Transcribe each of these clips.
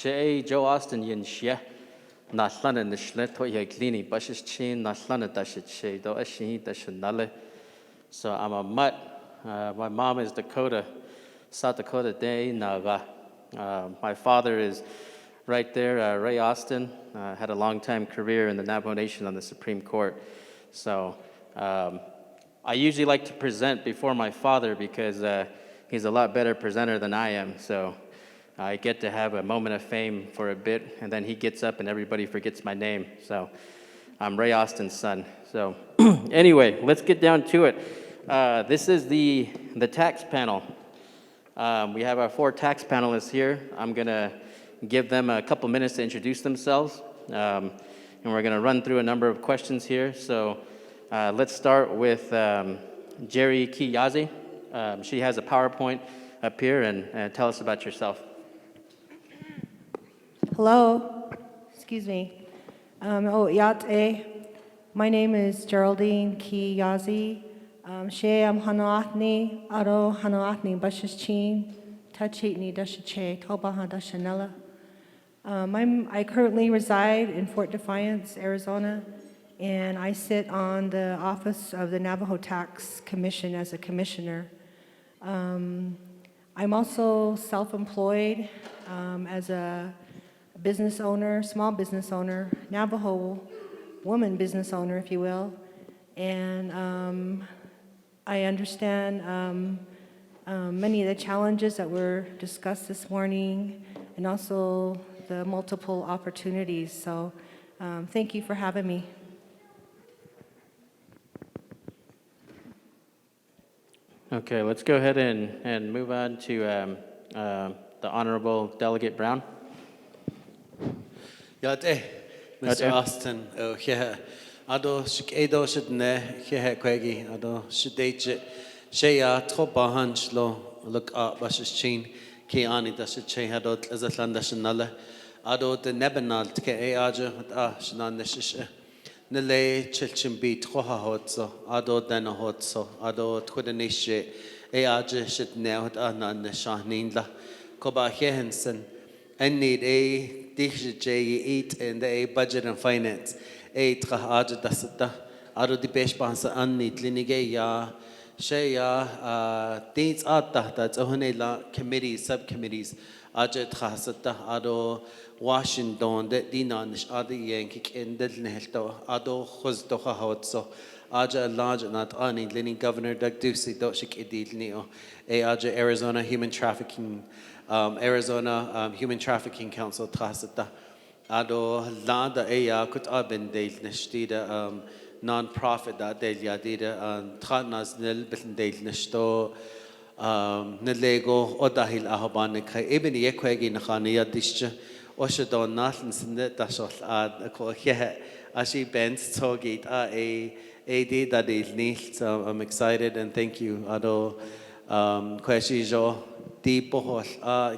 She Joe Austin yin shia. Natlana nishlet to ye glini bushes chin natlana dashit she do ashi dashanale. So I'm a mutt. My mom is Dakota, South Dakota Day Naga. My father is right there, Ray Austin. Had a long time career in the Navajo Nation on the Supreme Court. So I usually like to present before my father because he's a lot better presenter than I am. So I get to have a moment of fame for a bit, and then he gets up and everybody forgets my name. So I'm Ray Austin's son. So anyway, let's get down to it. This is the tax panel. We have our 4 tax panelists here. I'm going to give them a couple minutes to introduce themselves, and we're going to run through a number of questions here. So let's start with Geri Kee-Yazzie. She has a PowerPoint up here, and tell us about yourself. Hello, excuse me. My name is Geraldine Kee-Yazzie. She am Hanoatni, Aro Hanoatni Bashichin, Tachitni Dashache, Tobaha Dashanella. I currently reside in Fort Defiance, Arizona, and I sit on the office of the Navajo Tax Commission as a commissioner. I'm also self-employed as a business owner, small business owner, Navajo woman business owner, if you will. And I understand many of the challenges that were discussed this morning and also the multiple opportunities. So thank you for having me. Okay, let's go ahead and move on to the Honorable Delegate Brown. Mr. Austin, Ado Edo Shidne, Hehe Quegi, Ado Shidage, Shea, Tropahan, Shlo, look up Bashichin, Kiani Dashiche, Ado Azatlandashanala, Ado the Nebanal, Ke Aja, Shanan Neshish, Nele, Chilchimbi, Troha Hotso, Ado Dana Hotso, Ado Twidanishe, Aja Shidne, Anan Neshaninla, Koba Hehensen, and need a dish eat in the budget and finance. Tra aja dasata aro di peshpansa anni tlinige ya sheya deeds atta that's ohunela committees subcommittees aja trasata aro Washington de dinanish adi yankik in del nehelto ado khuzdo khawtso aja large not ani lini governor Doug Ducey doshik idilnio aja Arizona Human Trafficking Human Trafficking Council trasata Ado lada eya kut aben deil neshtida non-profit da deil yadida tradnas nil bitin deil neshto nilego odahil ahobanik eben yekwegi nakhani yadishcha oshadon nathan sinnet dashol ad ko ye ashi bent togit ad that is nicht. So I'm excited and thank you Ado kweshi jo di pohol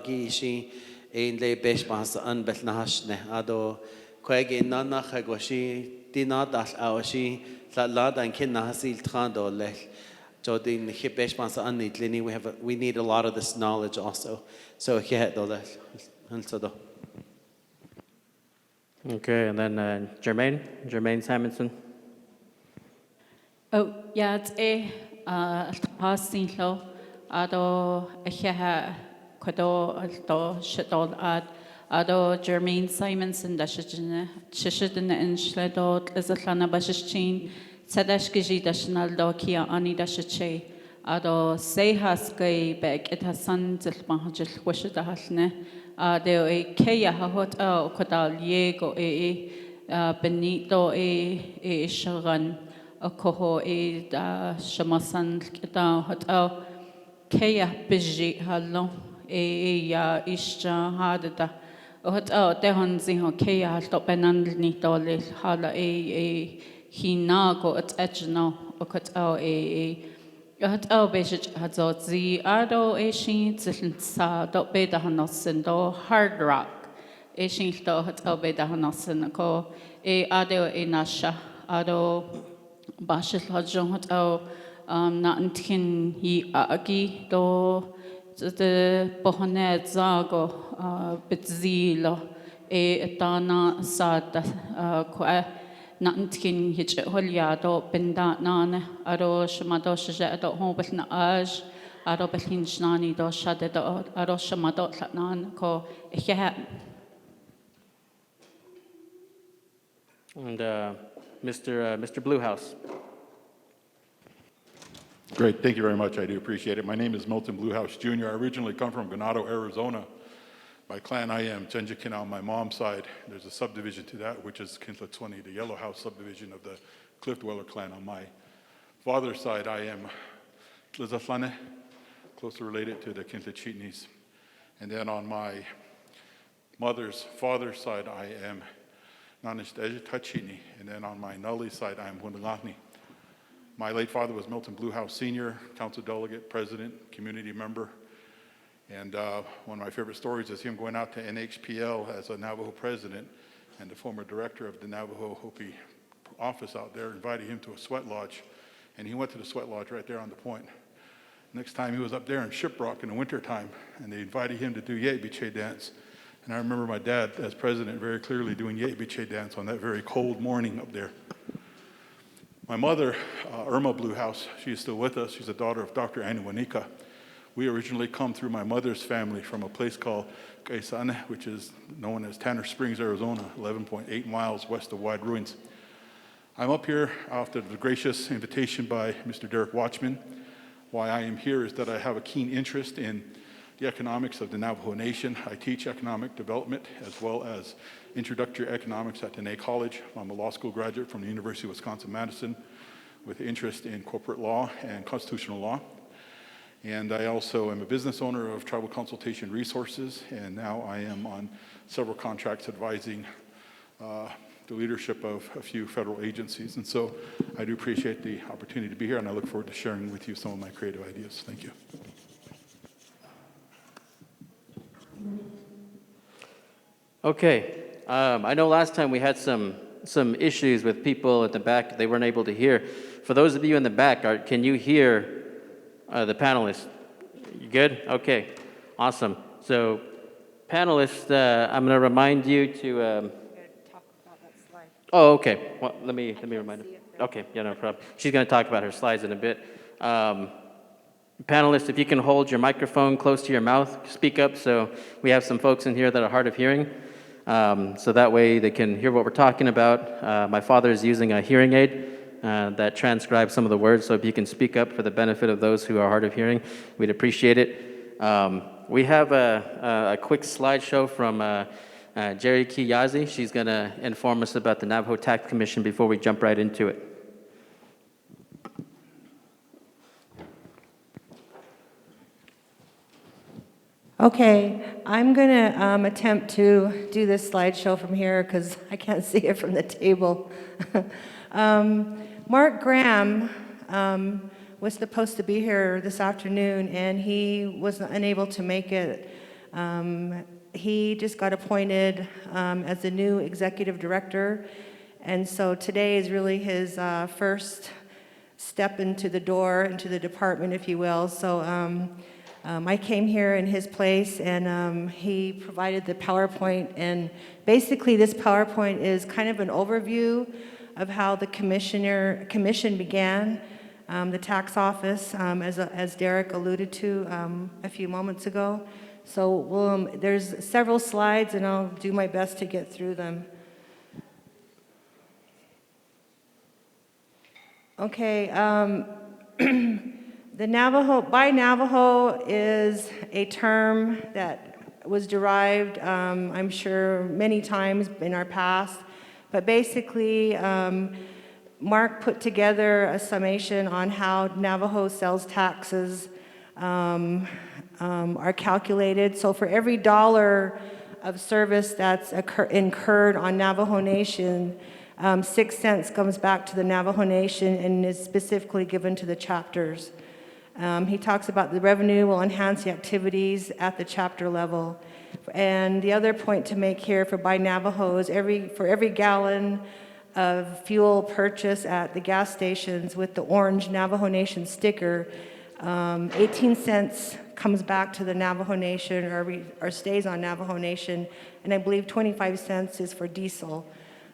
gishi in le beshpas anbel nahashne ado kwegi nana khagwashi dinadas awashi la dan kin nahasil trando le jodin beshpas anitlini we need a lot of this knowledge also so do Okay, and then Germaine Simonson. Oh, yeah, it's passing low. Ado Kodo Alto Shadol Ado Germaine Simonson Dashajin Shishidin and Shledot Lizatlana Bashishin Sadashkiji Dashnaldo Kia Ani Dashache Ado Sehaske Bek it has son Zilmahajil Washidahne Ado a Kaya Hahot Kodal Yego Benito Sharan Koho Shamasan Kita Hotel Kaya Biji Hallo ya Isha Hadada Hotel Dehanziho Kaya Stop Benandni Dolly Hala Hinago at Ejno Okotel Hotel Bejit Hadzi Ado Shin Zilsa Dot Beda Hanosen do Hard Rock Shin Hotel Beda Hanosen Ko Ado Nasha Ado Bashil Hodjon Hotel Natin Yi Agi do the Bohane Zago Bitzilo e Dana Sada Qua Nantin Hitch Holiado Benda Nane Aro Shamado Shadow Hobel Naaj Aro Behinshnani do Shadow Aro Shamado Nan Ko Ehat. And Mr. Bluehouse. Great, thank you very much. I do appreciate it. My name is Milton Bluehouse Jr. I originally come from Ganado, Arizona. By clan, I am Genjikin on my mom's side. There's a subdivision to that, which is Kintla-20, the Yellow House subdivision of the Cliff Dweller clan. On my father's side, I am Tlizaflane, closely related to the Kintla-Chitnis. And then on my mother's father's side, I am Nanishteja Tachini. And then on my Nulli side, I am Wundalahni. My late father was Milton Bluehouse Sr., Council Delegate, President, community member. And one of my favorite stories is him going out to NHPL as a Navajo president, and the former director of the Navajo Hopi office out there invited him to a sweat lodge, and he went to the sweat lodge right there on the point. Next time he was up there in Shiprock in the wintertime, and they invited him to do Yebiche dance. And I remember my dad, as president, very clearly doing Yebiche dance on that very cold morning up there. My mother, Irma Bluehouse, she is still with us. She's a daughter of Dr. Aniwanika. We originally come through my mother's family from a place called Kaisane, which is known as Tanner Springs, Arizona, 11.8 miles west of Wide Ruins. I'm up here after the gracious invitation by Mr. Derek Watchman. Why I am here is that I have a keen interest in the economics of the Navajo Nation. I teach economic development as well as introductory economics at Diné College. I'm a law school graduate from the University of Wisconsin-Madison with interest in corporate law and constitutional law. And I also am a business owner of Tribal Consultation Resources, and now I am on several contracts advising the leadership of a few federal agencies. And so I do appreciate the opportunity to be here, and I look forward to sharing with you some of my creative ideas. Thank you. Okay, I know last time we had some issues with people at the back. They weren't able to hear. For those of you in the back, can you hear the panelists? You good? Okay, awesome. So panelists, I'm going to remind you to... Talk about that slide. Oh, okay. Well, let me remind her. Okay, yeah, no problem. She's going to talk about her slides in a bit. Panelists, if you can hold your microphone close to your mouth, speak up, so we have some folks in here that are hard of hearing. So that way they can hear what we're talking about. My father is using a hearing aid that transcribes some of the words, so if you can speak up for the benefit of those who are hard of hearing, we'd appreciate it. We have a quick slideshow from Geri Kee-Yazzie. She's going to inform us about the Navajo Tax Commission before we jump right into it. Okay, I'm going to attempt to do this slideshow from here because I can't see it from the table. Mark Graham was supposed to be here this afternoon, and he was unable to make it. He just got appointed as the new executive director, and so today is really his first step into the door, into the department, if you will. So I came here in his place, and he provided the PowerPoint, and basically this PowerPoint is kind of an overview of how the commission began, the tax office, as Derek alluded to a few moments ago. So there's several slides, and I'll do my best to get through them. Okay. The Navajo is a term that was derived, I'm sure, many times in our past. But basically, Mark put together a summation on how Navajo sales taxes are calculated. So for every $1 of service that's incurred on Navajo Nation, 6 cents comes back to the Navajo Nation and is specifically given to the chapters. He talks about the revenue will enhance the activities at the chapter level. And the other point to make here for Buy Navajo is for every gallon of fuel purchase at the gas stations with the orange Navajo Nation sticker, 18 cents comes back to the Navajo Nation or stays on Navajo Nation, and I believe 25 cents is for diesel.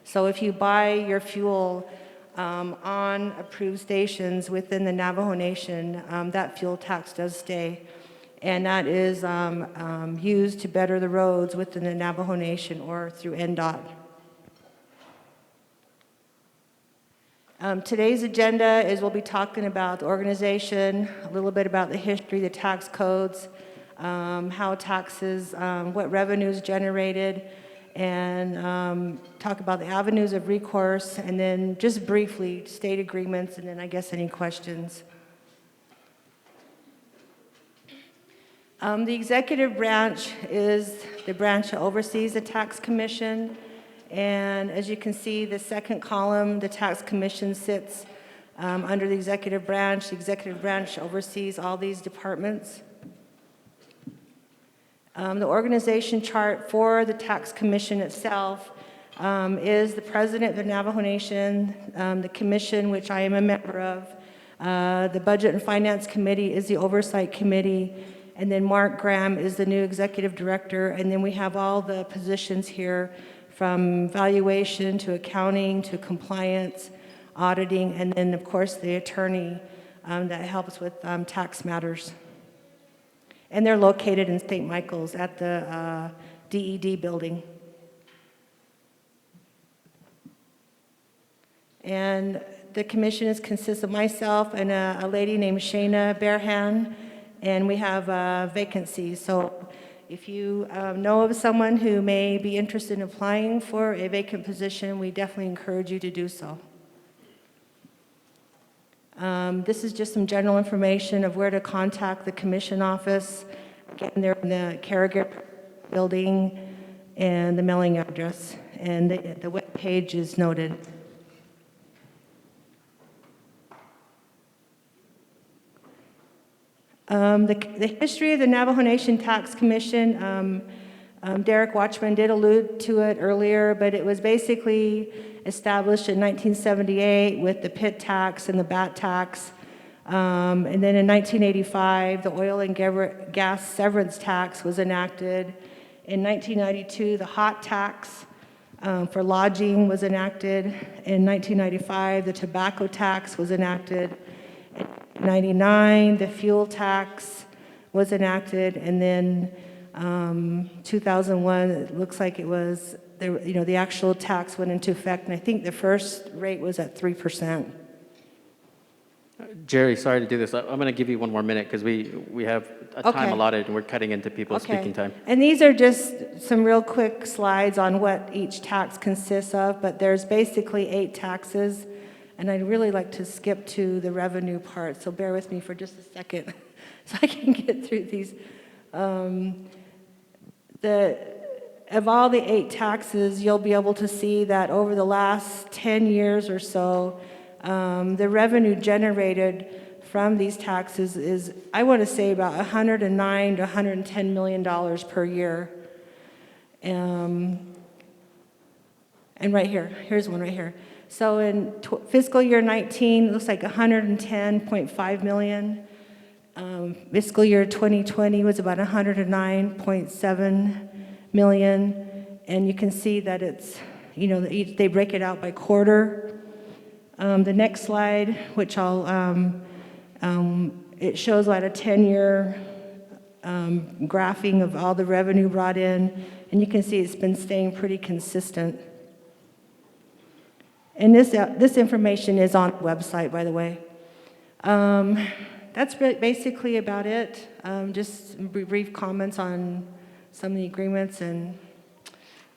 So if you buy your fuel on approved stations within the Navajo Nation, that fuel tax does stay. And that is used to better the roads within the Navajo Nation or through NDOT. Today's agenda is we'll be talking about the organization, a little bit about the history, the tax codes, how taxes, what revenues generated, and talk about the avenues of recourse, and then just briefly state agreements, and then I guess any questions. The executive branch is the branch that oversees the Tax Commission. And as you can see, the second column, the Tax Commission sits under the executive branch. The executive branch oversees all these departments. The organization chart for the Tax Commission itself is the president of the Navajo Nation, the commission, which I am a member of. The Budget and Finance Committee is the oversight committee. And then Mark Graham is the new executive director. And then we have all the positions here from valuation to accounting to compliance, auditing, and then, of course, the attorney that helps with tax matters. And they're located in St. Michael's at the DED building. And the commission consists of myself and a lady named Shayna Bearhan, and we have vacancies. So if you know of someone who may be interested in applying for a vacant position, we definitely encourage you to do so. This is just some general information of where to contact the commission office. Again, they're in the caregiver building and the mailing address, and the web page is noted. The history of the Navajo Nation Tax Commission, Derek Watchman did allude to it earlier, but it was basically established in 1978 with the pit tax and the bat tax. And then in 1985, the oil and gas severance tax was enacted. In 1992, the hot tax for lodging was enacted. In 1995, the tobacco tax was enacted. In 1999, the fuel tax was enacted, and then 2001, it looks like it was, the actual tax went into effect, and I think the first rate was at 3%. Geri, sorry to do this. I'm going to give you one more minute because we have a Okay. time allotted and we're cutting into people's speaking time. And these are just some real quick slides on what each tax consists of, but there's basically 8 taxes, and I'd really like to skip to the revenue part, so bear with me for just a second so I can get through these. Of all the 8 taxes, you'll be able to see that over the last 10 years or so, the revenue generated from these taxes is, I want to say, about $109 to $110 million per year. And right here, here's one right here. So in fiscal year 19, it looks like $110.5 million. Fiscal year 2020 was about $109.7 million. And you can see that it's, they break it out by quarter. The next slide, which it shows about a 10-year graphing of all the revenue brought in, and you can see it's been staying pretty consistent. And this information is on the website, by the way. That's basically about it. Just brief comments on some of the agreements, and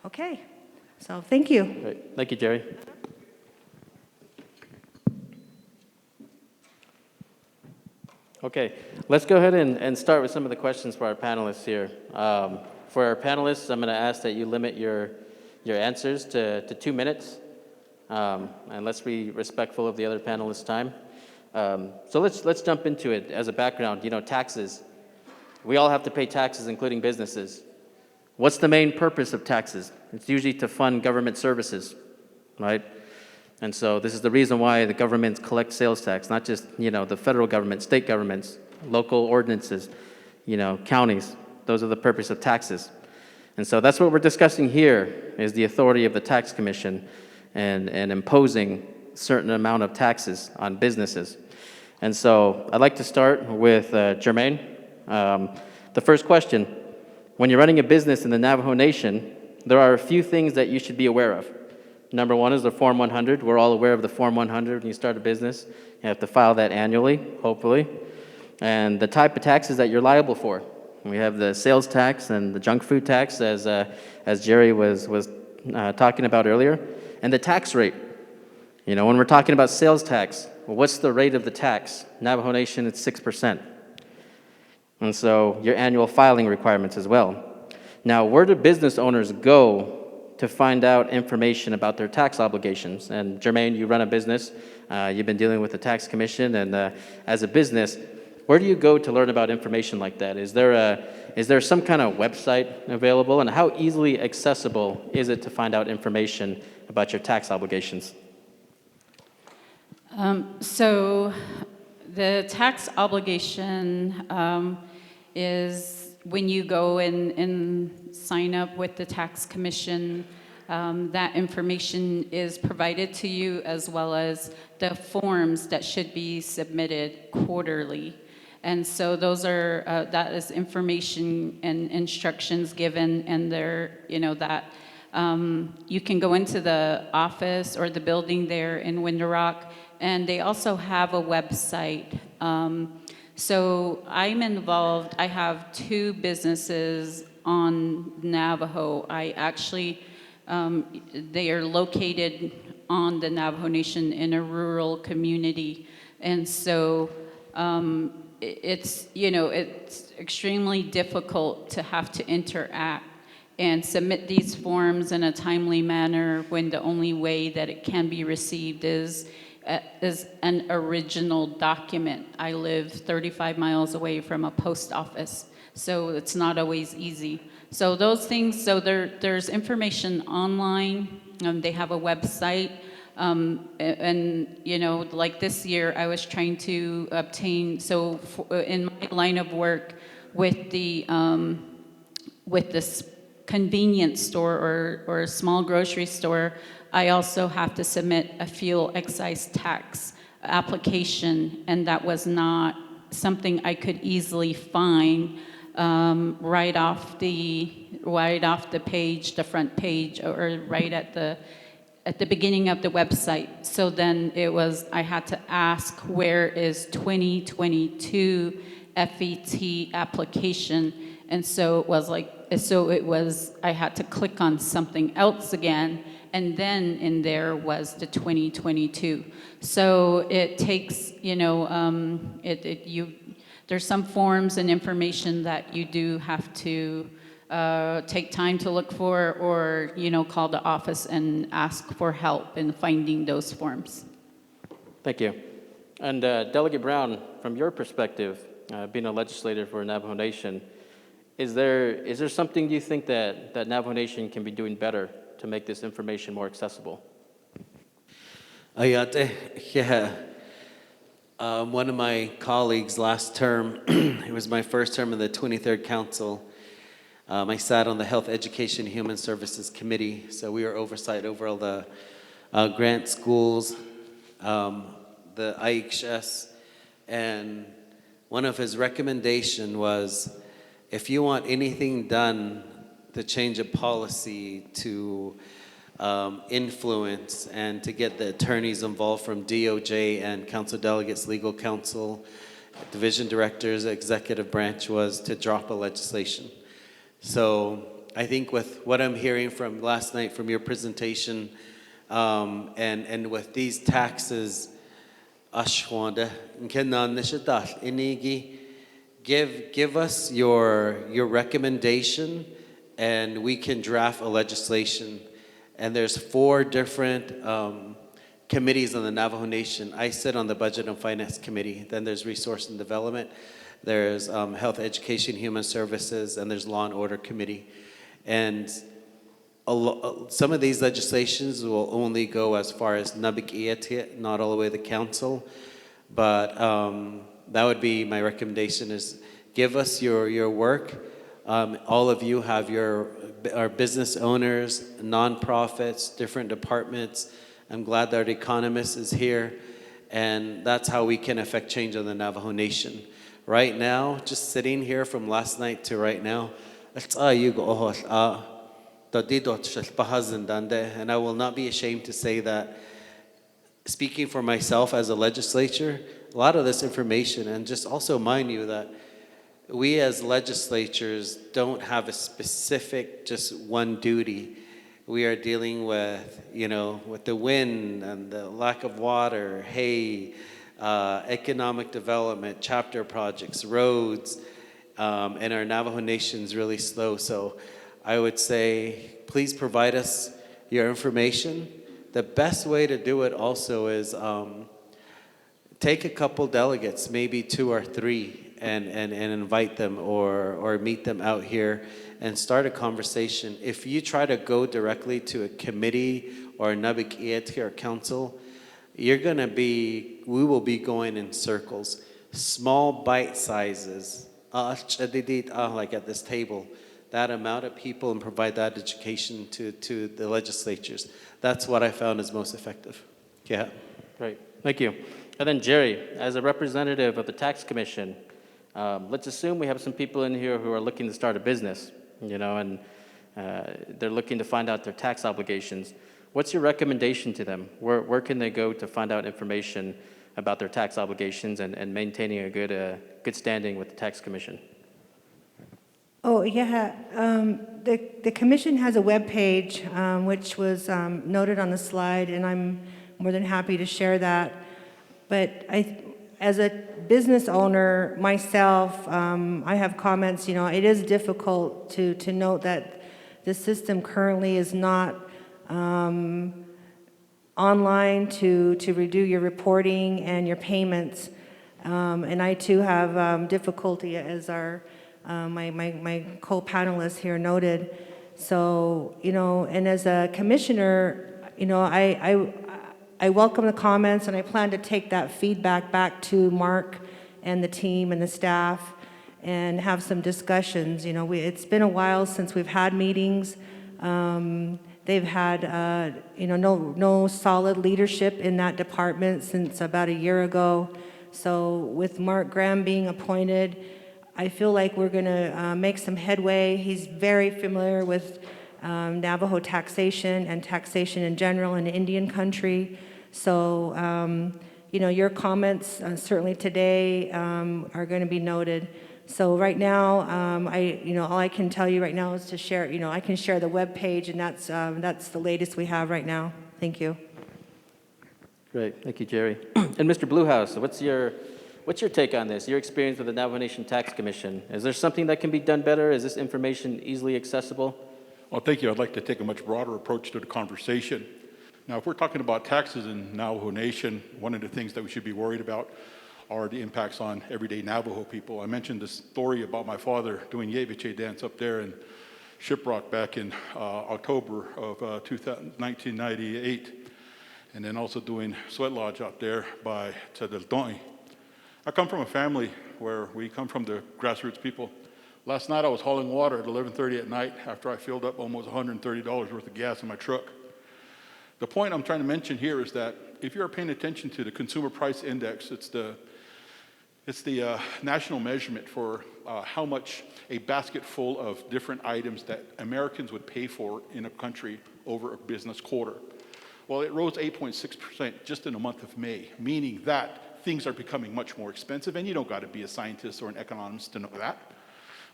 okay. So thank you. Great. Thank you, Geri. Okay, let's go ahead and start with some of the questions for our panelists here. For our panelists, I'm going to ask that you limit your answers to 2 minutes, and let's be respectful of the other panelists' time. So let's jump into it. As a background, taxes. We all have to pay taxes, including businesses. What's the main purpose of taxes? It's usually to fund government services, right? And so this is the reason why the governments collect sales tax, not just, the federal government, state governments, local ordinances. counties. Those are the purpose of taxes. And so that's what we're discussing here, is the authority of the Tax Commission and imposing certain amount of taxes on businesses. And so I'd like to start with Germaine. The first question, when you're running a business in the Navajo Nation, there are a few things that you should be aware of. Number one is the Form 100. We're all aware of the Form 100 when you start a business. You have to file that annually, hopefully. And the type of taxes that you're liable for. We have the sales tax and the junk food tax, as Jerry was talking about earlier, and the tax rate. When we're talking about sales tax, well, what's the rate of the tax? Navajo Nation, it's 6%. And so your annual filing requirements as well. Now, where do business owners go to find out information about their tax obligations? And Germaine, you run a business. You've been dealing with the Tax Commission, and as a business, where do you go to learn about information like that? Is there some kind of website available, and how easily accessible is it to find out information about your tax obligations? So the tax obligation is when you go and sign up with the Tax Commission. That information is provided to you, as well as the forms that should be submitted quarterly. And so those are, that is information and instructions given, and they're, that you can go into the office or the building there in Window Rock, and they also have a website. So I'm involved, I have 2 businesses on Navajo. I actually, they are located on the Navajo Nation in a rural community. And so it's extremely difficult to have to interact and submit these forms in a timely manner when the only way that it can be received is an original document. I live 35 miles away from a post office, so it's not always easy. So those things, so there's information online. They have a website. And like this year, I was trying to obtain, so in my line of work with this convenience store or a small grocery store, I also have to submit a fuel excise tax application, and that was not something I could easily find right off the page, the front page, or right at the beginning of the website. So then I had to ask, where is 2022 FET application? And so I had to click on something else again, and then in there was the 2022. So it takes, there's some forms and information that you do have to take time to look for, or call the office and ask for help in finding those forms. Thank you. And Delegate Brown, from your perspective, being a legislator for Navajo Nation, is there something you think that Navajo Nation can be doing better to make this information more accessible? Yeah. One of my colleagues last term, it was my first term in the 23rd Council, I sat on the Health, Education, Human Services Committee, so we were oversight over all the grant schools, the IHS, and one of his recommendation was, if you want anything done to change a policy to influence and to get the attorneys involved from DOJ and Council Delegates, Legal Counsel, Division Directors, Executive Branch, was to drop a legislation. So I think with what I'm hearing from last night from your presentation, and with these taxes, give us your recommendation, and we can draft a legislation. And there's 4 different committees on the Navajo Nation. I sit on the Budget and Finance Committee. Then there's Resource and Development. There's Health, Education, Human Services, and there's Law and Order Committee. And some of these legislations will only go as far as Nabik-Iatiat, not all the way to the council. But that would be my recommendation, is give us your work. All of you are business owners, nonprofits, different departments. I'm glad that our economist is here, and that's how we can affect change on the Navajo Nation. Right now, just sitting here from last night to right now, and I will not be ashamed to say that, speaking for myself as a legislature, a lot of this information, and just also mind you that we as legislatures don't have a specific just one duty. We are dealing with, with the wind and the lack of water, hay, economic development, chapter projects, roads, and our Navajo Nation's really slow. So I would say, please provide us your information. The best way to do it also is take a couple delegates, maybe 2 or 3, and invite them or meet them out here and start a conversation. If you try to go directly to a committee or a Nabik Iet or council, we will be going in circles. Small bite sizes, like at this table, that amount of people, and provide that education to the legislatures. That's what I found is most effective. Yeah. Great, thank you. And then Geri, as a representative of the Tax Commission, let's assume we have some people in here who are looking to start a business, and they're looking to find out their tax obligations. What's your recommendation to them? Where can they go to find out information about their tax obligations and maintaining a good standing with the Tax Commission? Oh, yeah. The commission has a webpage, which was noted on the slide, and I'm more than happy to share that. But as a business owner myself, I have comments. It is difficult to note that the system currently is not online to redo your reporting and your payments. And I too have difficulty, as our my co-panelists here noted. So, and as a commissioner, I welcome the comments, and I plan to take that feedback back to Mark and the team and the staff and have some discussions. It's been a while since we've had meetings. They've had, no solid leadership in that department since about a year ago. So with Mark Graham being appointed, I feel like we're going to make some headway. He's very familiar with Navajo taxation and taxation in general in Indian country. So, your comments certainly today are going to be noted. So right now, all I can tell you right now is to share. I can share the web page, and that's the latest we have right now. Thank you. Great, thank you, Geri. And Mr. Bluehouse, what's your take on this? Your experience with the Navajo Nation Tax Commission? Is there something that can be done better? Is this information easily accessible? Well, thank you. I'd like to take a much broader approach to the conversation. Now, if we're talking about taxes in Navajo Nation, one of the things that we should be worried about are the impacts on everyday Navajo people. I mentioned this story about my father doing Yeviche dance up there in Shiprock back in October of 1998, and then also doing Sweat Lodge out there by Tadaltoi. I come from a family where we come from the grassroots people. Last night I was hauling water at 11:30 at night after I filled up almost $130 worth of gas in my truck. The point I'm trying to mention here is that if you're paying attention to the Consumer Price Index, it's the national measurement for how much a basket full of different items that Americans would pay for in a country over a business quarter. Well, it rose 8.6% just in the month of May, meaning that things are becoming much more expensive, and you don't got to be a scientist or an economist to know that.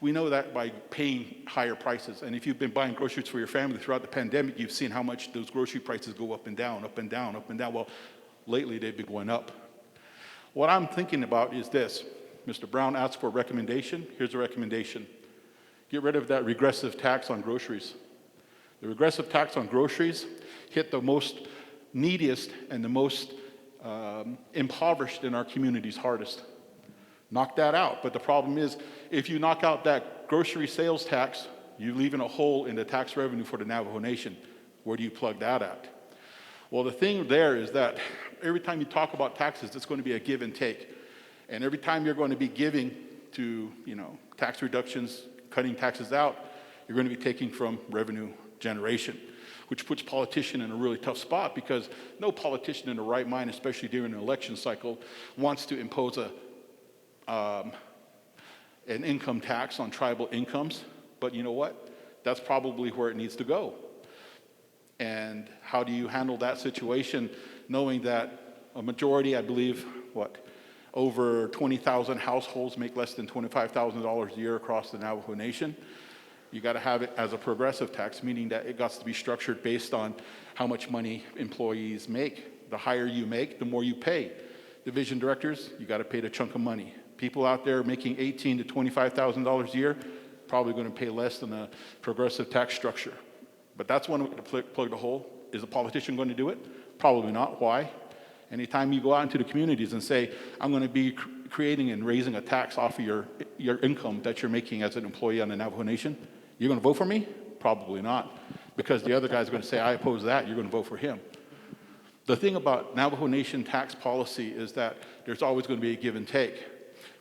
We know that by paying higher prices, and if you've been buying groceries for your family throughout the pandemic, you've seen how much those grocery prices go up and down, up and down, up and down. Well, lately they've been going up. What I'm thinking about is this. Mr. Brown asked for a recommendation. Here's a recommendation. Get rid of that regressive tax on groceries. The regressive tax on groceries hit the most neediest and the most impoverished in our communities hardest. Knock that out. But the problem is, if you knock out that grocery sales tax, you're leaving a hole in the tax revenue for the Navajo Nation. Where do you plug that at? Well, the thing there is that every time you talk about taxes, it's going to be a give and take. And every time you're going to be giving to, tax reductions, cutting taxes out, you're going to be taking from revenue generation, which puts politicians in a really tough spot because no politician in the right mind, especially during an election cycle, wants to impose an income tax on tribal incomes. But you know what? That's probably where it needs to go. And how do you handle that situation knowing that a majority, I believe, over 20,000 households make less than $25,000 a year across the Navajo Nation? You got to have it as a progressive tax, meaning that it got to be structured based on how much money employees make. The higher you make, the more you pay. Division directors, you got to pay the chunk of money. People out there making $18,000 to $25,000 a year, probably going to pay less than a progressive tax structure. But that's one way to plug the hole. Is a politician going to do it? Probably not. Why? Anytime you go out into the communities and say, I'm going to be creating and raising a tax off of your income that you're making as an employee on the Navajo Nation, you're going to vote for me? Probably not. Because the other guy's going to say, I oppose that, you're going to vote for him. The thing about Navajo Nation tax policy is that there's always going to be a give and take.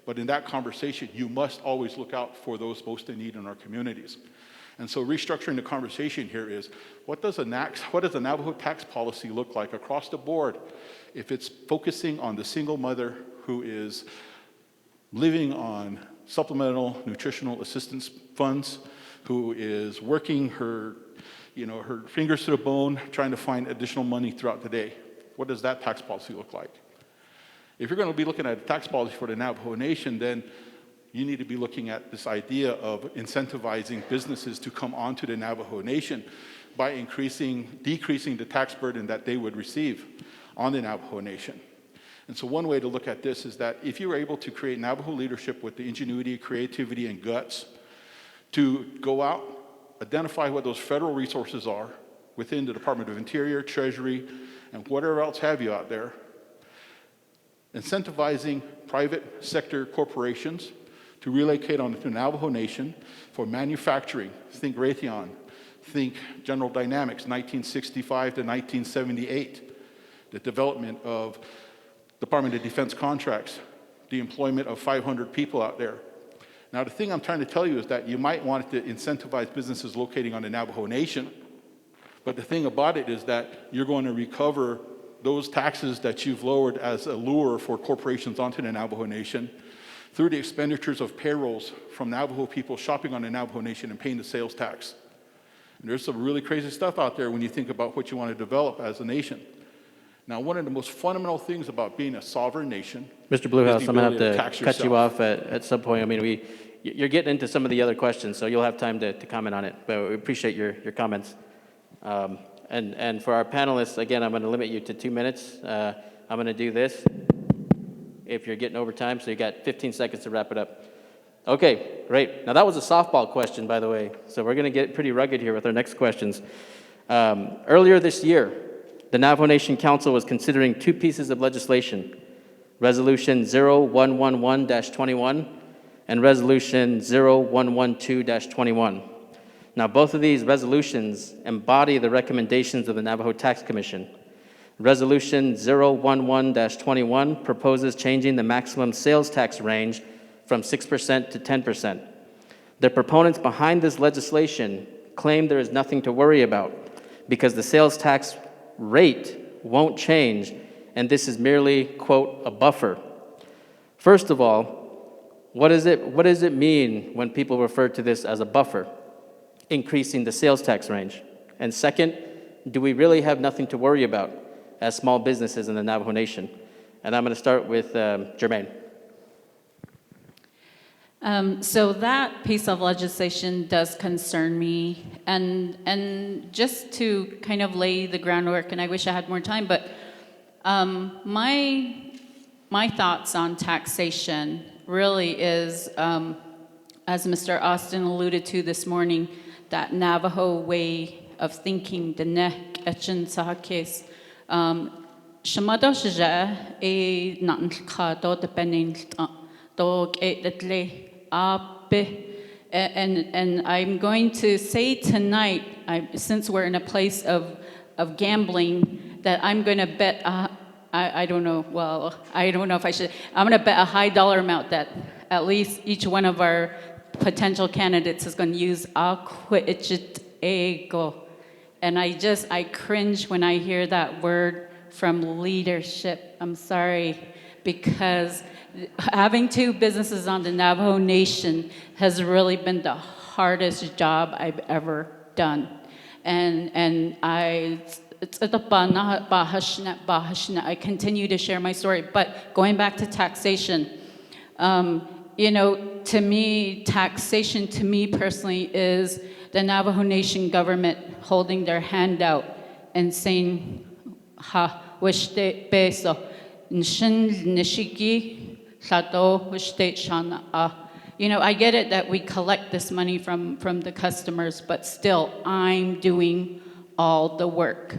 But in that conversation, you must always look out for those most in need in our communities. And so restructuring the conversation here is, what does a Navajo tax policy look like across the board if it's focusing on the single mother who is living on supplemental nutritional assistance funds, who is working her fingers to the bone, trying to find additional money throughout the day? What does that tax policy look like? If you're going to be looking at a tax policy for the Navajo Nation, then you need to be looking at this idea of incentivizing businesses to come onto the Navajo Nation by decreasing the tax burden that they would receive on the Navajo Nation. And so one way to look at this is that if you were able to create Navajo leadership with the ingenuity, creativity, and guts to go out, identify what those federal resources are within the Department of Interior, Treasury, and whatever else have you out there, incentivizing private sector corporations to relocate onto the Navajo Nation for manufacturing. Think Raytheon, think General Dynamics, 1965 to 1978, the development of Department of Defense contracts, the employment of 500 people out there. Now, the thing I'm trying to tell you is that you might want to incentivize businesses locating on the Navajo Nation, but the thing about it is that you're going to recover those taxes that you've lowered as a lure for corporations onto the Navajo Nation through the expenditures of payrolls from Navajo people shopping on the Navajo Nation and paying the sales tax. And there's some really crazy stuff out there when you think about what you want to develop as a nation. Now, one of the most fundamental things about being a sovereign nation, Mr. Bluehouse, I'm going to have tax to cut you yourself. off at some point. I mean, you're getting into some of the other questions, so you'll have time to comment on it. But we appreciate your comments. And for our panelists, again, I'm going to limit you to 2 minutes. I'm going to do this if you're getting over time, so you got 15 seconds to wrap it up. Okay, great. Now, that was a softball question, by the way, so we're going to get pretty rugged here with our next questions. Earlier this year, the Navajo Nation Council was considering two pieces of legislation, Resolution 0111-21 and Resolution 0112-21. Now, both of these resolutions embody the recommendations of the Navajo Tax Commission. Resolution 011-21 proposes changing the maximum sales tax range from 6% to 10%. The proponents behind this legislation claim there is nothing to worry about because the sales tax rate won't change, and this is merely, quote, a buffer. First of all, what does it mean when people refer to this as a buffer, increasing the sales tax range? And second, do we really have nothing to worry about as small businesses in the Navajo Nation? And I'm going to start with Germaine. So that piece of legislation does concern me, and just to kind of lay the groundwork, and I wish I had more time, but my thoughts on taxation really is, as Mr. Austin alluded to this morning, that Navajo way of thinking, Diné etchin sahakes, shamado shja e nantlka do depenin do etle. And I'm going to say tonight, since we're in a place of gambling, that I'm going to bet, I don't know if I should, I'm going to bet a high dollar amount that at least each one of our potential candidates is going to use "akwitjit ego," and I cringe when I hear that word from leadership. I'm sorry, because having 2 businesses on the Navajo Nation has really been the hardest job I've ever done. And I continue to share my story. But going back to taxation, to me, taxation to me personally is the Navajo Nation government holding their hand out and saying, ha, wishte peso, nshin nishiki, sato wishte shana. I get it that we collect this money from the customers, but still, I'm doing all the work.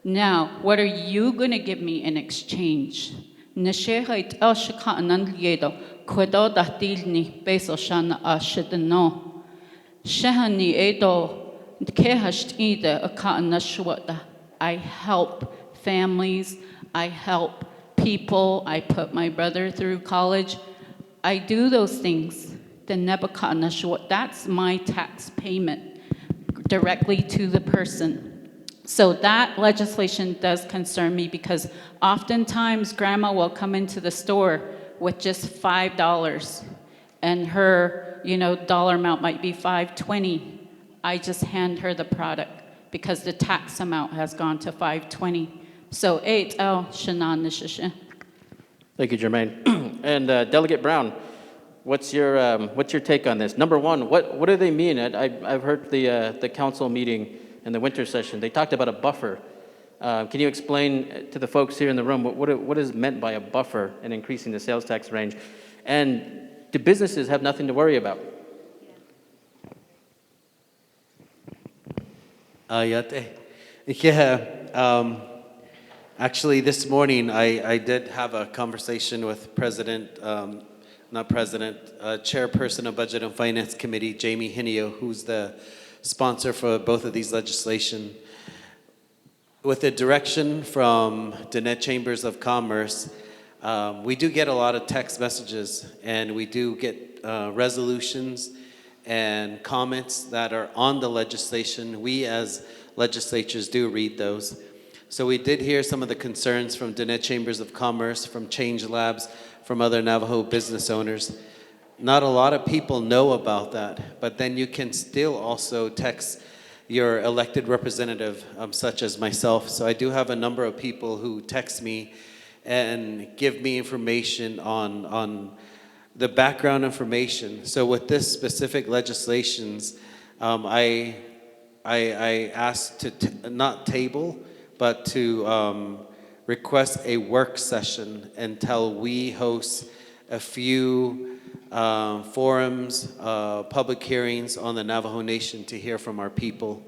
Now, what are you going to give me in exchange? Nishehait el shika anandiedo, kwedo datilni peso shana ashidano. Shehani edo, kehasht ide aka anashwada. I help families, I help people, I put my brother through college. I do those things. That's my tax payment directly to the person. So that legislation does concern me because oftentimes grandma will come into the store with just $5 and her, dollar amount might be $5.20. I just hand her the product because the tax amount has gone to $5.20. So Thank you, Germaine. And Delegate Brown, what's your take on this? Number one, what do they mean? I've heard the council meeting in the winter session. They talked about a buffer. Can you explain to the folks here in the room what is meant by a buffer and increasing the sales tax range? And do businesses have nothing to worry about? Actually, this morning I did have a conversation with Chairperson of Budget and Finance Committee, Jamie Hinio, who's the sponsor for both of these legislation. With the direction from Diné Chambers of Commerce, we do get a lot of text messages and we do get resolutions and comments that are on the legislation. We as legislatures do read those. So we did hear some of the concerns from Diné Chambers of Commerce, from Change Labs, from other Navajo business owners. Not a lot of people know about that, but then you can still also text your elected representative, such as myself. So I do have a number of people who text me and give me information on the background information. So with this specific legislations, I asked to not table, but to request a work session until we host a few forums, public hearings on the Navajo Nation to hear from our people.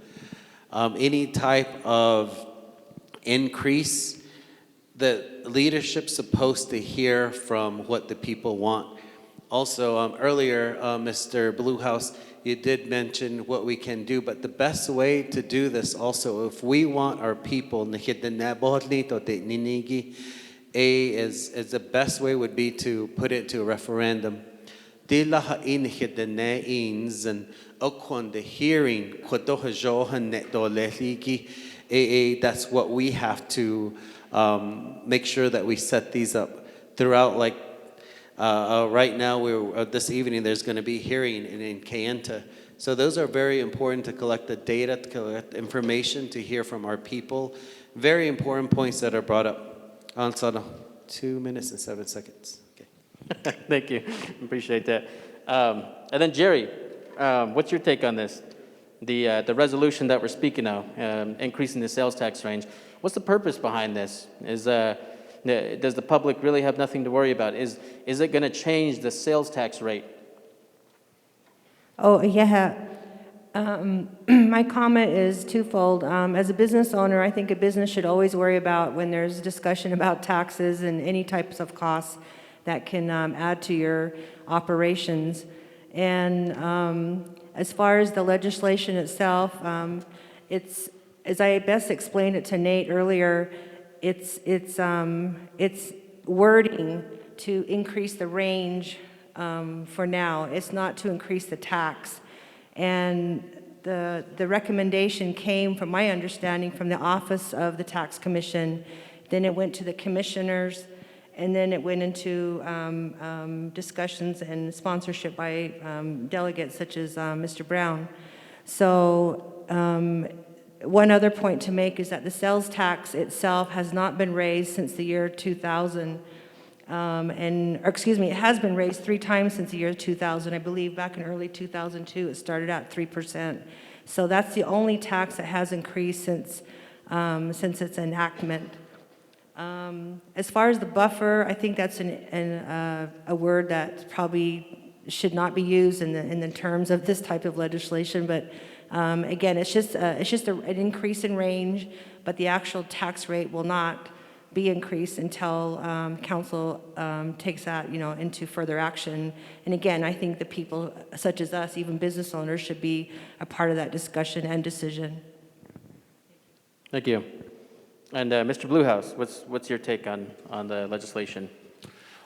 Any type of increase, the leadership's supposed to hear from what the people want. Also, earlier, Mr. Bluehouse, you did mention what we can do, but the best way to do this also, if we want our people, the best way would be to put it to a referendum. That's what we have to make sure that we set these up throughout. Like right now, this evening, there's going to be hearing in Kayenta. So those are very important to collect the data, to collect information, to hear from our people. Very important points that are brought up. Ansana, 2 minutes and 7 seconds. Okay. Thank you. Appreciate that. And then Geri, what's your take on this? The resolution that we're speaking of, increasing the sales tax range. What's the purpose behind this? Does the public really have nothing to worry about? Is it going to change the sales tax rate? Oh, yeah. My comment is twofold. As a business owner, I think a business should always worry about when there's discussion about taxes and any types of costs that can add to your operations. And as far as the legislation itself, it's, as I best explained it to Nate earlier, it's wording to increase the range for now. It's not to increase the tax. And the recommendation came, from my understanding, from the Office of the Tax Commission. Then it went to the commissioners, and then it went into discussions and sponsorship by delegates such as Mr. Brown. So one other point to make is that the sales tax itself has not been raised since the year 2000. It has been raised 3 times since the year 2000. I believe back in early 2002, it started at 3%. So that's the only tax that has increased since its enactment. As far as the buffer, I think that's a word that probably should not be used in the terms of this type of legislation. But again, it's just an increase in range, but the actual tax rate will not be increased until council takes that, into further action. And again, I think the people such as us, even business owners, should be a part of that discussion and decision. Thank you. And Mr. Bluehouse, what's your take on the legislation?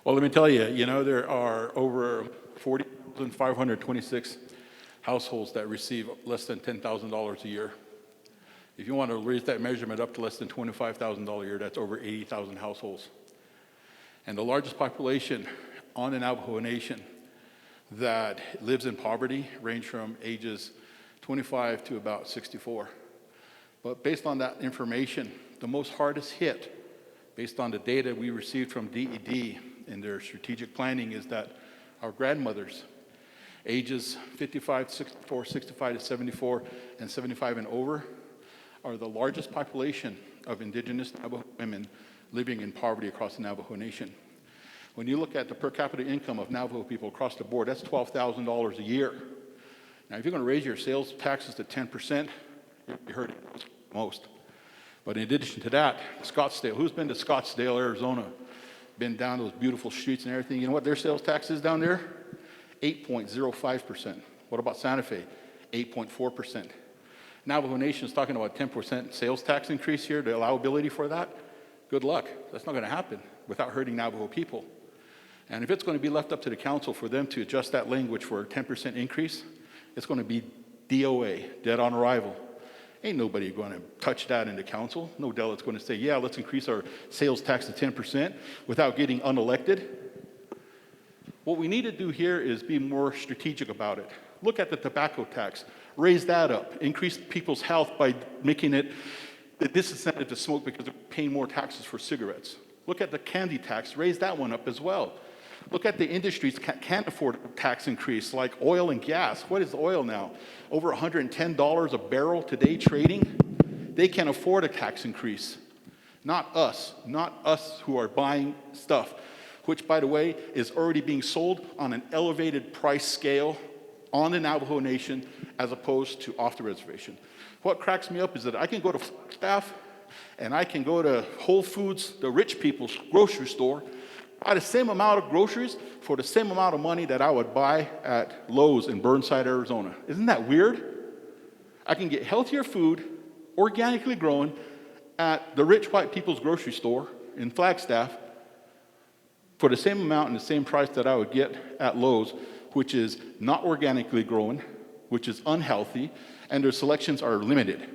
Well, let me tell you, there are over 40,526 households that receive less than $10,000 a year. If you want to raise that measurement up to less than $25,000 a year, that's over 80,000 households. And the largest population on the Navajo Nation that lives in poverty range from ages 25 to about 64. But based on that information, the most hardest hit, based on the data we received from DED in their strategic planning, is that our grandmothers, ages 55 to 64, 65 to 74, and 75 and over, are the largest population of indigenous Navajo women living in poverty across the Navajo Nation. When you look at the per capita income of Navajo people across the board, that's $12,000 a year. Now, if you're going to raise your sales taxes to 10%, you heard it most. But in addition to that, Scottsdale, who's been to Scottsdale, Arizona, been down those beautiful streets and everything, you know what their sales tax is down there? 8.05%. What about Santa Fe? 8.4%. Navajo Nation is talking about 10% sales tax increase here, the allowability for that. Good luck. That's not going to happen without hurting Navajo people. And if it's going to be left up to the council for them to adjust that language for a 10% increase, it's going to be DOA, dead on arrival. Ain't nobody going to touch that in the council. No delegate's going to say, yeah, let's increase our sales tax to 10% without getting unelected. What we need to do here is be more strategic about it. Look at the tobacco tax. Raise that up. Increase people's health by making it a disincentive to smoke because they're paying more taxes for cigarettes. Look at the candy tax. Raise that one up as well. Look at the industries can't afford a tax increase, like oil and gas. What is oil now? Over $110 a barrel today trading? They can afford a tax increase. Not us who are buying stuff, which, by the way, is already being sold on an elevated price scale on the Navajo Nation as opposed to off the reservation. What cracks me up is that I can go to Flagstaff and I can go to Whole Foods, the rich people's grocery store, buy the same amount of groceries for the same amount of money that I would buy at Lowe's in Burnside, Arizona. Isn't that weird? I can get healthier food, organically grown, at the rich white people's grocery store in Flagstaff for the same amount and the same price that I would get at Lowe's, which is not organically grown, which is unhealthy, and their selections are limited.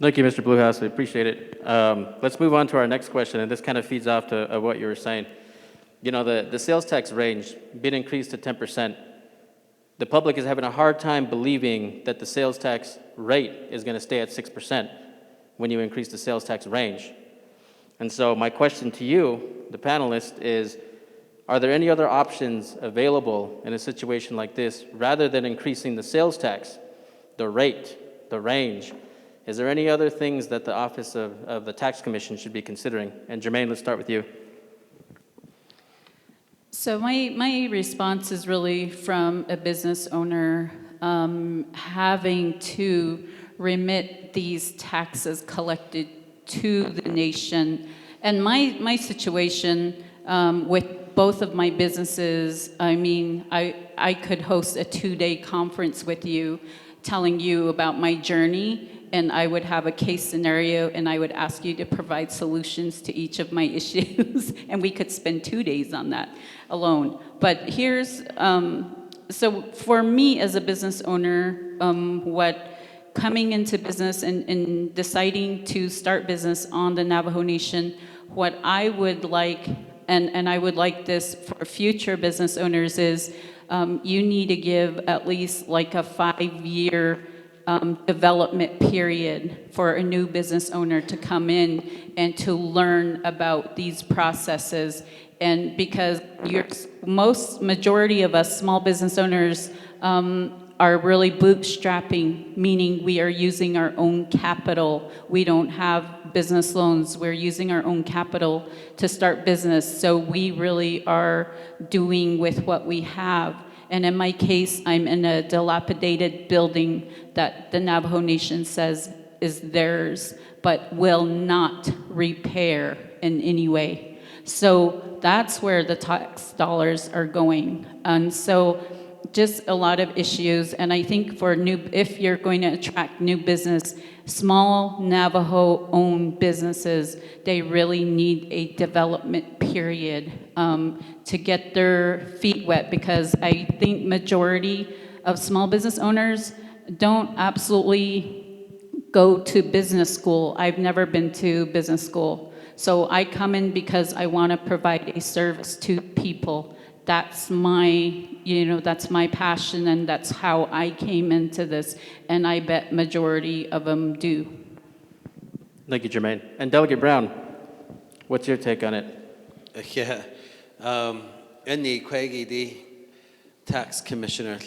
Thank you, Mr. Bluehouse. I appreciate it. Let's move on to our next question, and this kind of feeds off to what you were saying. The sales tax range being increased to 10%, the public is having a hard time believing that the sales tax rate is going to stay at 6% when you increase the sales tax range. And so my question to you, the panelists, is, are there any other options available in a situation like this rather than increasing the sales tax, the rate, the range? Is there any other things that the Office of the Tax Commission should be considering? And Germaine, let's start with you. So my response is really from a business owner having to remit these taxes collected to the nation. And my situation with both of my businesses, I could host a 2-day conference with you telling you about my journey and I would have a case scenario, and I would ask you to provide solutions to each of my issues, and we could spend 2 days on that alone. But here's, so for me as a business owner, what coming into business and deciding to start business on the Navajo Nation, what I would like, and I would like this for future business owners, is you need to give at least like a 5-year development period for a new business owner to come in and to learn about these processes. And because majority of us small business owners are really bootstrapping, meaning we are using our own capital. We don't have business loans. We're using our own capital to start business. So we really are doing with what we have. And in my case, I'm in a dilapidated building that the Navajo Nation says is theirs, but will not repair in any way. So that's where the tax dollars are going. And so just a lot of issues. And I think if you're going to attract new business, small Navajo-owned businesses, they really need a development period to get their feet wet, because I think majority of small business owners don't absolutely go to business school. I've never been to business school. So I come in because I want to provide a service to people. That's my, that's my passion, and that's how I came into this, and I bet majority of them do. Thank you, Germaine. And Delegate Brown, what's your take on it? Yeah. Any Quaggy the tax commissioner,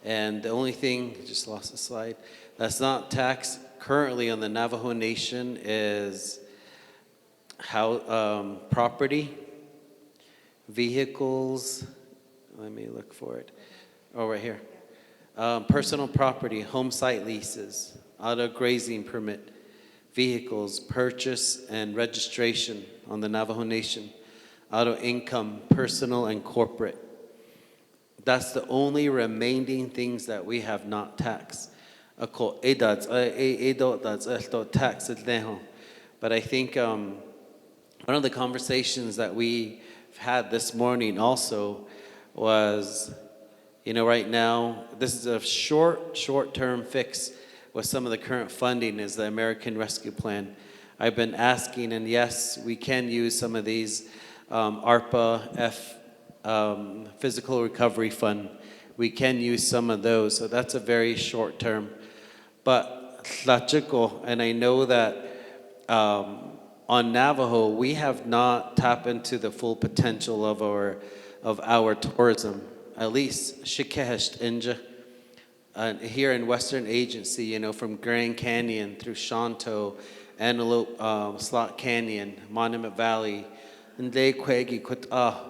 and the only thing, just lost the slide, that's not taxed currently on the Navajo Nation is how property, vehicles, let me look for it. Oh, right here. Personal property, home site leases, auto grazing permit, vehicles, purchase and registration on the Navajo Nation, auto income, personal and corporate. That's the only remaining things that we have not taxed. But I think one of the conversations that we had this morning also was, right now, this is a short-term fix with some of the current funding is the American Rescue Plan. I've been asking, and yes, we can use some of these ARPA, Physical Recovery Fund. We can use some of those, so that's a very short term. But Tlachiko, and I know that on Navajo, we have not tapped into the full potential of our tourism. At least Shikehest Inja, here in Western Agency, from Grand Canyon through Shanto, Antelope, Slot Canyon, Monument Valley, and Quegi Kut'ah.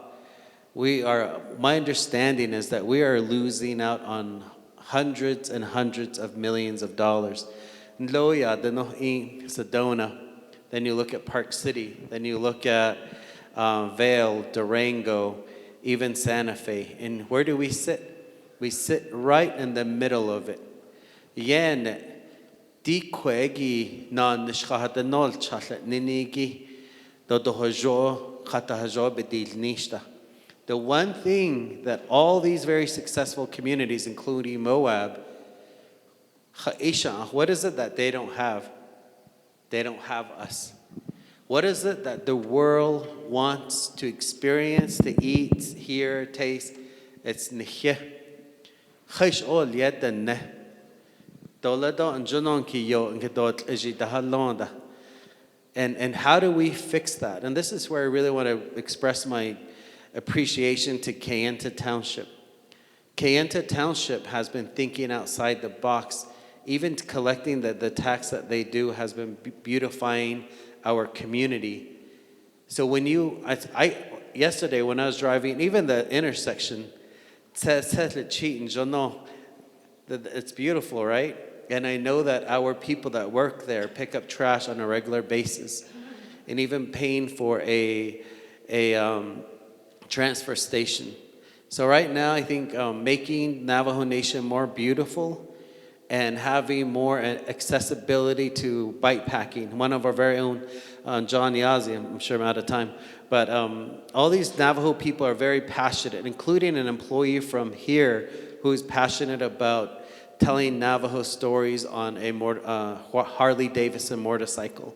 My understanding is that we are losing out on hundreds and hundreds of millions of dollars. Loya, Sedona, then you look at Park City, then you look at Vail, Durango, even Santa Fe. And where do we sit? We sit right in the middle of it. Yen, di kwegi na nishkahatanol chaslet ninigi, dodohojo khatahajo bedil nishta. The one thing that all these very successful communities, including Moab, what is it that they don't have? They don't have us. What is it that the world wants to experience, to eat, hear, taste? It's nihye. Khish ol yedan ne. Dolado and junon ki yo ngedot eji dahalonda. And how do we fix that? And this is where I really want to express my appreciation to Kayenta Township. Kayenta Township has been thinking outside the box. Even collecting the tax that they do has been beautifying our community. So when yesterday when I was driving, even the intersection, it's beautiful, right? And I know that our people that work there pick up trash on a regular basis, and even paying for a transfer station. So right now, I think making Navajo Nation more beautiful and having more accessibility to bike packing. One of our very own, John Yazzie, I'm sure I'm out of time, but all these Navajo people are very passionate, including an employee from here who's passionate about telling Navajo stories on a Harley Davidson motorcycle.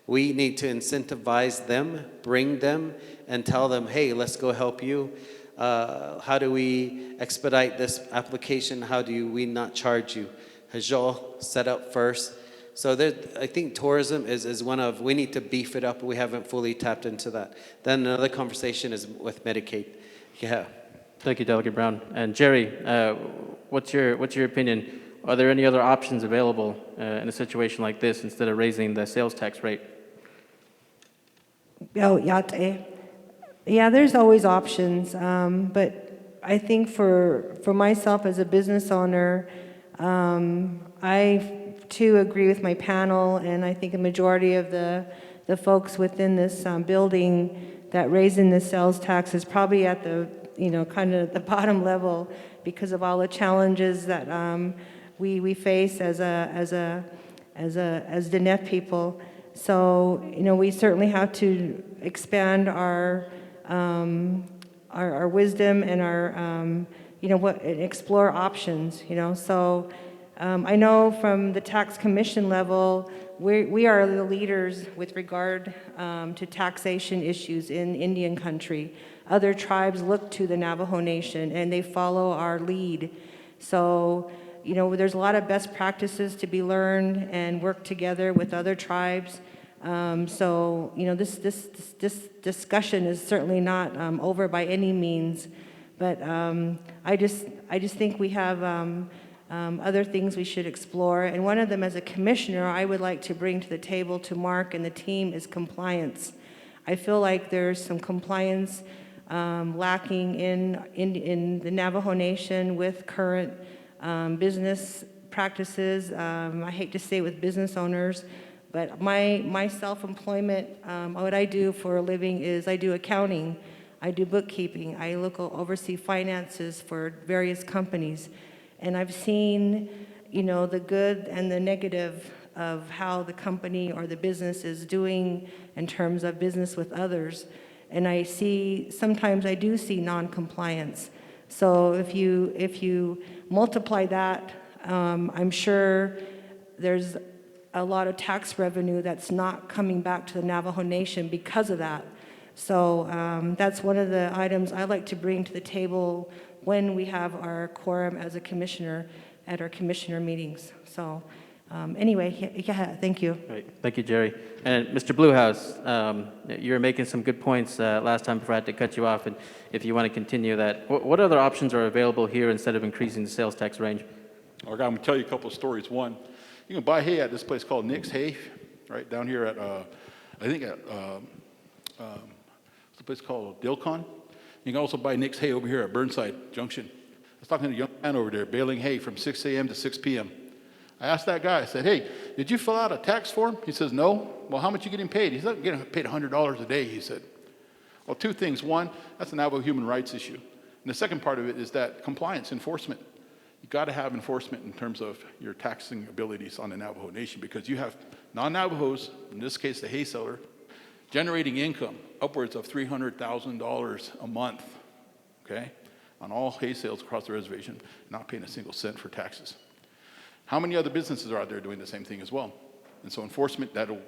We need to incentivize them, bring them, and tell them, hey, let's go help you. How do we expedite this application? How do we not charge you? Hajol set up first. So I think tourism is one of, we need to beef it up. We haven't fully tapped into that. Then another conversation is with Medicaid. Yeah. Thank you, Delegate Brown. And Geri, what's your opinion? Are there any other options available in a situation like this instead of raising the sales tax rate? Yeah, there's always options, but I think for myself as a business owner, I too agree with my panel, and I think a majority of the folks within this building that raising the sales tax is probably at the kind of the bottom level because of all the challenges that we face as Diné people. So we certainly have to expand our wisdom and our explore options. So I know from the tax commission level, we are the leaders with regard to taxation issues in Indian country. Other tribes look to the Navajo Nation and they follow our lead. So there's a lot of best practices to be learned and work together with other tribes. So this discussion is certainly not over by any means, but I just think we have other things we should explore. And one of them, as a commissioner, I would like to bring to the table to Mark and the team is compliance. I feel like there's some compliance lacking in the Navajo Nation with current business practices. I hate to say with business owners, but my self-employment, what I do for a living is I do accounting, I do bookkeeping, I oversee finances for various companies, and I've seen, the good and the negative of how the company or the business is doing in terms of business with others. And sometimes I do see non-compliance. So if you multiply that, I'm sure there's a lot of tax revenue that's not coming back to the Navajo Nation because of that. So that's one of the items I like to bring to the table when we have our quorum as a commissioner at our commissioner meetings. So anyway, yeah, thank you. Great. Thank you, Geri. And Mr. Bluehouse, you were making some good points last time before I had to cut you off. And if you want to continue that, what other options are available here instead of increasing the sales tax range? I'm going to tell you a couple of stories. One, you can buy hay at this place called Nick's Hay, right down here at, what's the place called? Dilcon. You can also buy Nick's Hay over here at Burnside Junction. I was talking to a young man over there baling hay from 6 a.m. to 6 p.m. I asked that guy, I said, hey, did you fill out a tax form? He says, no. Well, how much are you getting paid? He's not getting paid $100 a day, he said. Well, two things. One, that's a Navajo human rights issue. And the second part of it is that compliance, enforcement. You got to have enforcement in terms of your taxing abilities on the Navajo Nation because you have non-Navajos, in this case the hay seller, generating income upwards of $300,000 a month, okay, on all hay sales across the reservation, not paying a single cent for taxes. How many other businesses are out there doing the same thing as well? And so enforcement, that'll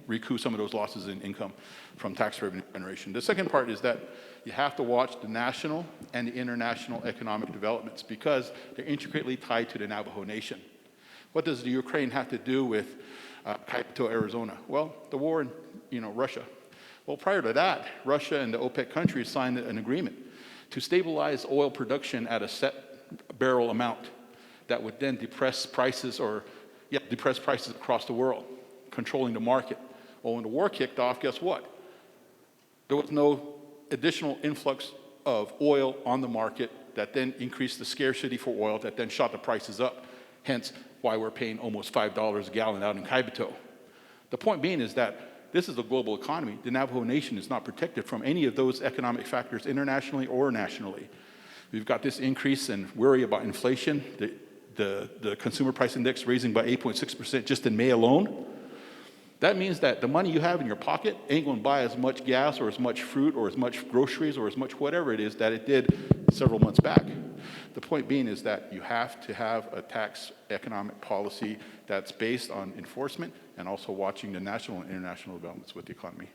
recoup some of those losses in income from tax revenue generation. The second part is that you have to watch the national and the international economic developments because they're intricately tied to the Navajo Nation. What does the Ukraine have to do with Kaipito, Arizona? Well, the war in Russia. Well, prior to that, Russia and the OPEC countries signed an agreement to stabilize oil production at a set barrel amount that would then depress prices across the world, controlling the market. Well, when the war kicked off, guess what? There was no additional influx of oil on the market that then increased the scarcity for oil that then shot the prices up, hence why we're paying almost $5 a gallon out in Kaipito. The point being is that this is a global economy. The Navajo Nation is not protected from any of those economic factors internationally or nationally. We've got this increase in worry about inflation. The the consumer price index raising by 8.6% just in May alone, that means that the money you have in your pocket ain't going to buy as much gas or as much fruit or as much groceries or as much whatever it is that it did several months back. The point being is that you have to have a tax economic policy that's based on enforcement and also watching the national and international developments with the economy.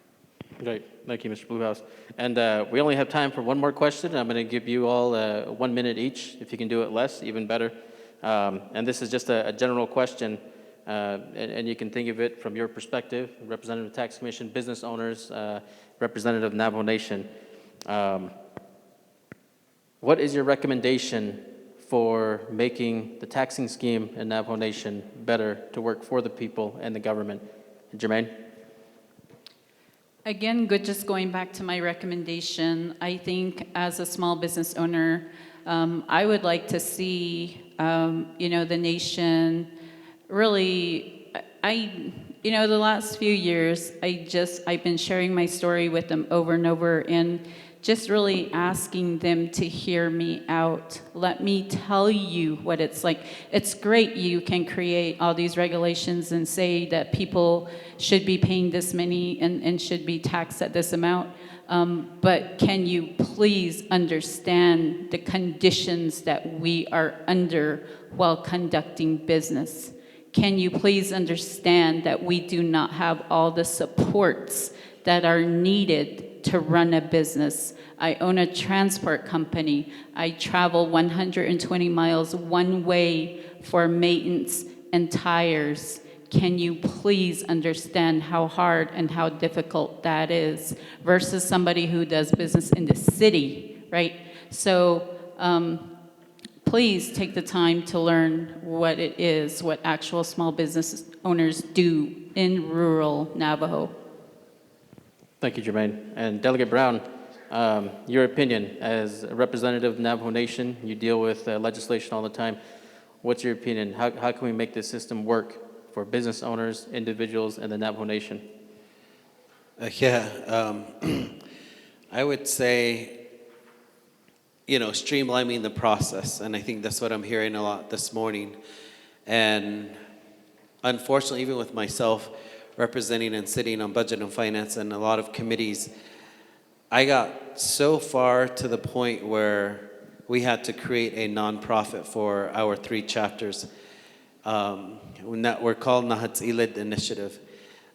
Great. Thank you, Mr. Bluehouse. And we only have time for one more question. I'm going to give you all 1 minute each. If you can do it less, even better. And this is just a general question. And you can think of it from your perspective, representative of the Tax Commission, business owners, representative of Navajo Nation. What is your recommendation for making the taxing scheme in Navajo Nation better to work for the people and the government? Germaine? Again, just going back to my recommendation, I think as a small business owner, I would like to see, the nation really, the last few years, I've been sharing my story with them over and over and just really asking them to hear me out. Let me tell you what it's like. It's great you can create all these regulations and say that people should be paying this many and should be taxed at this amount. But can you please understand the conditions that we are under while conducting business? Can you please understand that we do not have all the supports that are needed to run a business? I own a transport company. I travel 120 miles one way for maintenance and tires. Can you please understand how hard and how difficult that is versus somebody who does business in the city, right? So please take the time to learn what it is, what actual small business owners do in rural Navajo. Thank you, Germaine. And Delegate Brown, your opinion as a representative of Navajo Nation, you deal with legislation all the time. What's your opinion? How can we make this system work for business owners, individuals, and the Navajo Nation? I would say, streamlining the process, and I think that's what I'm hearing a lot this morning. And unfortunately, even with myself representing and sitting on budget and finance and a lot of committees, I got so far to the point where we had to create a nonprofit for our 3 chapters. We're called Nahatzilid Initiative.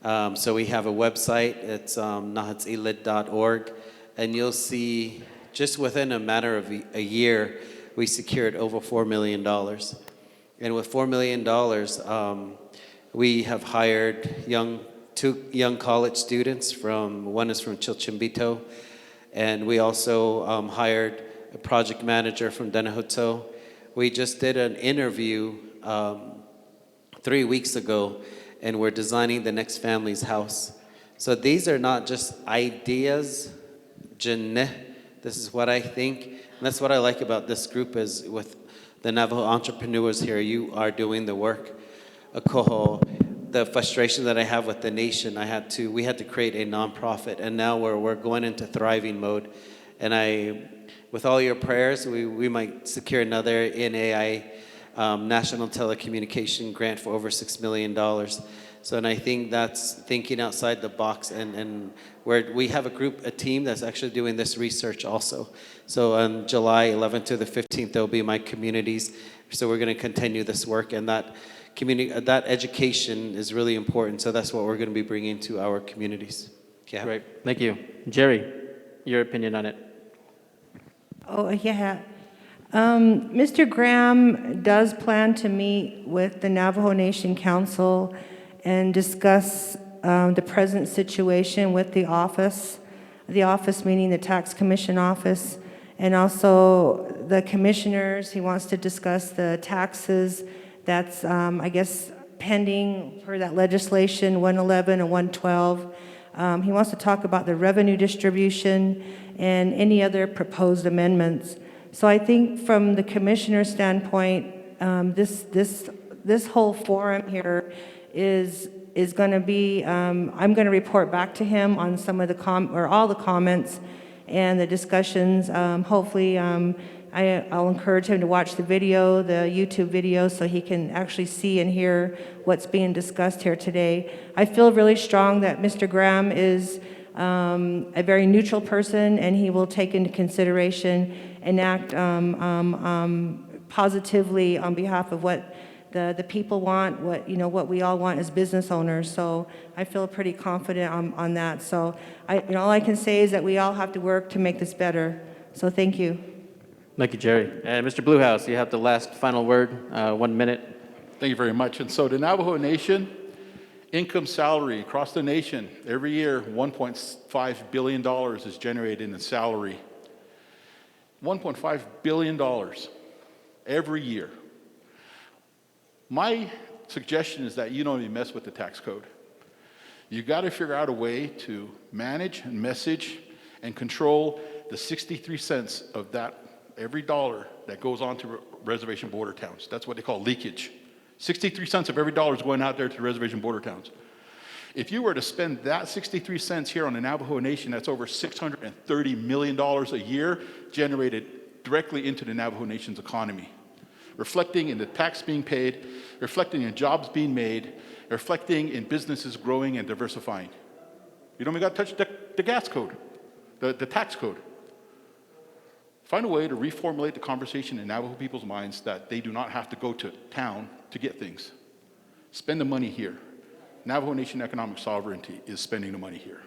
So we have a website, it's nahatzilid.org, and you'll see just within a matter of a year, we secured over $4 million. And with $4 million, we have hired 2 young college students one is from Chilchimbito, and we also hired a project manager from Denahoto. We just did an interview 3 weeks ago, and we're designing the next family's house. So these are not just ideas, Diné. This is what I think, and that's what I like about this group is with the Navajo entrepreneurs here, you are doing the work. The frustration that I have with the nation, we had to create a nonprofit, and now we're going into thriving mode. And with all your prayers, we might secure another NAI National Telecommunication grant for over $6 million. So, and I think that's thinking outside the box, and where we have a team that's actually doing this research also. So on July 11th to the 15th, there'll be my communities. So we're going to continue this work, and that education is really important. So that's what we're going to be bringing to our communities. Yeah. Great. Thank you. Geri, your opinion on it? Oh, yeah. Mr. Graham does plan to meet with the Navajo Nation Council and discuss the present situation with the office meaning the Tax Commission office, and also the commissioners. He wants to discuss the taxes that's, pending for that legislation 111 and 112. He wants to talk about the revenue distribution and any other proposed amendments. So I think from the commissioner standpoint, this whole forum here is going to be, I'm going to report back to him on some of the all the comments and the discussions. Hopefully I'll encourage him to watch the video, the YouTube video, so he can actually see and hear what's being discussed here today. I feel really strong that Mr. Graham is a very neutral person, and he will take into consideration and act positively on behalf of what the people want, what we all want as business owners. So I feel pretty confident on that. So all I can say is that we all have to work to make this better. So thank you. Thank you, Jerry. And Mr. Bluehouse, you have the last final word, 1 minute. Thank you very much. And so the Navajo Nation, income salary across the nation, every year, $1.5 billion is generated in salary. $1.5 billion every year. My suggestion is that you don't even mess with the tax code. You got to figure out a way to manage and message and control the 63 cents of that every dollar that goes on to reservation border towns. That's what they call leakage. 63 cents of every dollar is going out there to the reservation border towns. If you were to spend that 63 cents here on the Navajo Nation, that's over $630 million a year generated directly into the Navajo Nation's economy, reflecting in the tax being paid, reflecting in jobs being made, reflecting in businesses growing and diversifying. You don't even got to touch the gas code, the tax code. Find a way to reformulate the conversation in Navajo people's minds that they do not have to go to town to get things. Spend the money here. Navajo Nation economic sovereignty is spending the money here.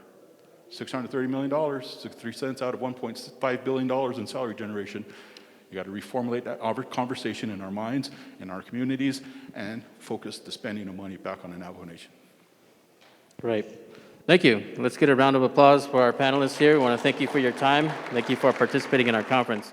$630 million, 63 cents out of $1.5 billion in salary generation. You got to reformulate that conversation in our minds, in our communities, and focus the spending of money back on the Navajo Nation. Great. Thank you. Let's get a round of applause for our panelists here. We want to thank you for your time. Thank you for participating in our conference.